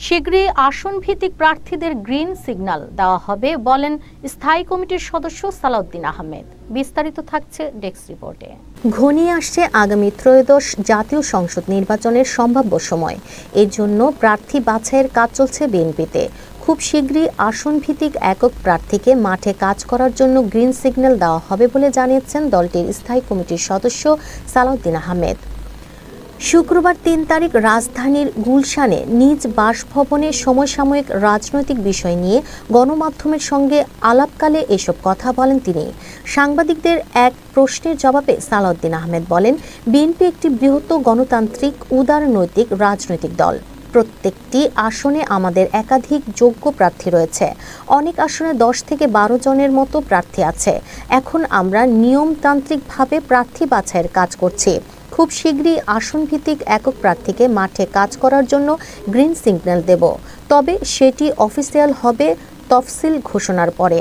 শীঘ্রই আসন ভিত্তিক প্রার্থীদের গ্রিন সিগন্যাল দেওয়া হবে বলেন স্থায়ী কমিটির সদস্য সালাউদ্দিন আহমেদ। বিস্তারিত থাকছে ডেস্ক রিপোর্টে। ঘনিয়ে আসছে আগামী ত্রয়োদশ জাতীয় সংসদ নির্বাচনের সম্ভাব্য সময়। এর জন্য প্রার্থী বাছাইয়ের কাজ চলছে বিএনপিতে। খুব শীঘ্রই আসন ভিত্তিক একক প্রার্থীকে মাঠে কাজ করার জন্য গ্রিন সিগন্যাল দেওয়া হবে বলে জানিয়েছেন দলটির স্থায়ী কমিটির সদস্য সালাউদ্দিন আহমেদ। শুক্রবার ৩ তারিখ রাজধানীর গুলশানে নিজ বাসভবনে সমসাময়িক রাজনৈতিক বিষয় নিয়ে গণমাধ্যমের সঙ্গে আলাপকালে এসব কথা বলেন তিনি। সাংবাদিকদের এক প্রশ্নের জবাবে সালাউদ্দিন আহমেদ বলেন, বিএনপি একটি বৃহত্তর গণতান্ত্রিক উদারনৈতিক রাজনৈতিক দল। প্রত্যেকটি আসনে আমাদের একাধিক যোগ্য প্রার্থী রয়েছে। অনেক আসনে 10 থেকে 12 জনের মতো প্রার্থী আছে। এখন আমরা নিয়মতান্ত্রিকভাবে প্রার্থী বাছাইয়ের কাজ করছি। খুব শীঘ্রই আসন ভিত্তিক একক প্রার্থীকে মাঠে কাজ করার জন্য গ্রিন সিগন্যাল দেব, তবে সেটি অফিসিয়াল হবে তফসিল ঘোষণার পরে।